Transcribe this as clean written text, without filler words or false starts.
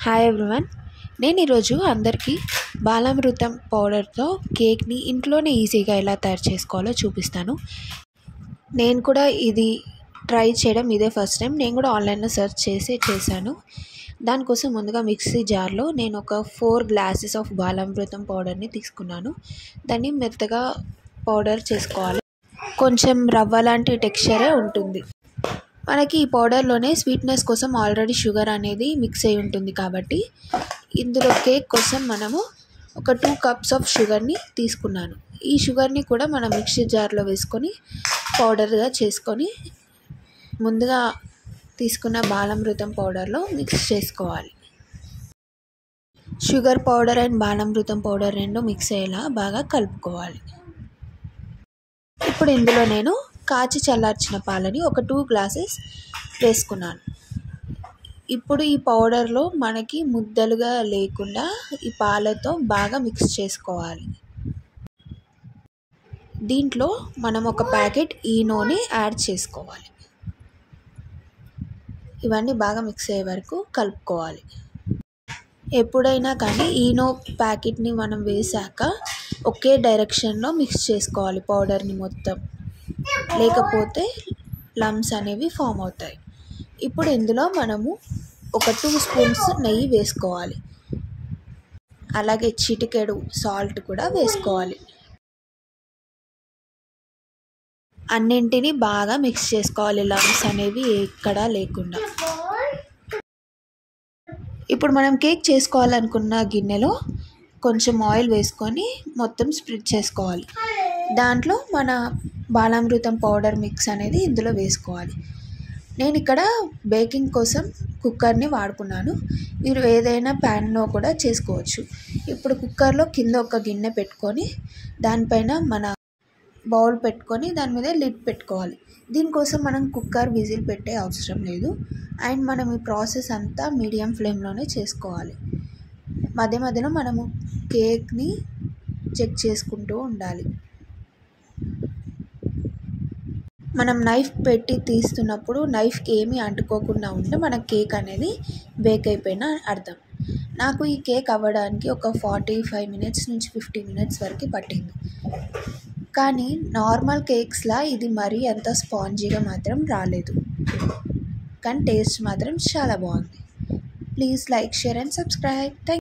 Hi everyone, నేను ఈరోజు అందరికీ బాలామృతం పౌడర్తో కేక్ని ఇంట్లోనే ఈజీగా ఎలా తయారు చేసుకోవాలో చూపిస్తాను. నేను కూడా ఇది ట్రై చేయడం ఇదే ఫస్ట్ టైం. నేను కూడా ఆన్లైన్లో సెర్చ్ చేసి చేశాను. దానికోసం ముందుగా మిక్సీ జార్లో నేను ఒక 4 గ్లాసెస్ ఆఫ్ బాలామృతం పౌడర్ని తీసుకున్నాను. దాన్ని మెత్తగా పౌడర్ చేసుకోవాలి. కొంచెం రవ్వ లాంటి టెక్స్చరే ఉంటుంది. మనకి ఈ పౌడర్లోనే స్వీట్నెస్ కోసం ఆల్రెడీ షుగర్ అనేది మిక్స్ అయి ఉంటుంది కాబట్టి ఇందులో కేక్ కోసం మనము ఒక 2 కప్స్ ఆఫ్ షుగర్ని తీసుకున్నాను. ఈ షుగర్ని కూడా మనం మిక్సీ జార్లో వేసుకొని పౌడర్గా చేసుకొని ముందుగా తీసుకున్న బాలామృతం పౌడర్లో మిక్స్ చేసుకోవాలి. Sugar powder and Balamrutham powder రెండు మిక్స్ అయ్యేలా బాగా కలుపుకోవాలి. ఇప్పుడు ఇందులో నేను కాచి చల్లార్చిన పాలని ఒక 2 గ్లాసెస్ వేసుకున్నాను. ఇప్పుడు ఈ పౌడర్లో మనకి ముద్దలుగా లేకుండా ఈ పాలతో బాగా మిక్స్ చేసుకోవాలి. దీంట్లో మనం ఒక ప్యాకెట్ ఈనోని యాడ్ చేసుకోవాలి. ఇవన్నీ బాగా మిక్స్ అయ్యే వరకు కలుపుకోవాలి. ఎప్పుడైనా కానీ ఈనో ప్యాకెట్ని మనం వేసాక ఒకే డైరెక్షన్లో మిక్స్ చేసుకోవాలి పౌడర్ని మొత్తం, లేకపోతే లమ్స్ అనేవి ఫామ్ అవుతాయి. ఇప్పుడు ఇందులో మనము ఒక 2 స్పూన్స్ నెయ్యి వేసుకోవాలి. అలాగే చిటికెడు సాల్ట్ కూడా వేసుకోవాలి. అన్నింటినీ బాగా మిక్స్ చేసుకోవాలి, లమ్స్ అనేవి ఎక్కడా లేకుండా. ఇప్పుడు మనం కేక్ చేసుకోవాలనుకున్న గిన్నెలో కొంచెం ఆయిల్ వేసుకొని మొత్తం స్ప్రెడ్ చేసుకోవాలి. దాంట్లో మన బాలామృతం పౌడర్ మిక్స్ అనేది ఇందులో వేసుకోవాలి. నేను ఇక్కడ బేకింగ్ కోసం కుక్కర్ని వాడుకున్నాను. మీరు ఏదైనా ప్యాన్లో కూడా చేసుకోవచ్చు. ఇప్పుడు కుక్కర్లో కింద ఒక గిన్నె పెట్టుకొని దానిపైన మన బౌల్ పెట్టుకొని దాని మీద లిడ్ పెట్టుకోవాలి. దీనికోసం మనం కుక్కర్ విజిల్ పెట్టే అవసరం లేదు. అండ్ మనం ఈ ప్రాసెస్ అంతా మీడియం ఫ్లేమ్లోనే చేసుకోవాలి. మధ్య మధ్యలో మనము కేక్ని చెక్ చేసుకుంటూ ఉండాలి. మనం నైఫ్ పెట్టి తీస్తున్నప్పుడు నైఫ్కి ఏమీ అంటుకోకుండా ఉంటే మన కేక్ అనేది బేక్ అయిపోయిన అర్థం. నాకు ఈ కేక్ అవ్వడానికి ఒక 45 మినిట్స్ నుంచి 50 మినిట్స్ వరకు పట్టింది. కానీ నార్మల్ కేక్స్లా ఇది మరీ అంత స్పాంజీగా మాత్రం రాలేదు. కానీ టేస్ట్ మాత్రం చాలా బాగుంది. Please like, share and subscribe.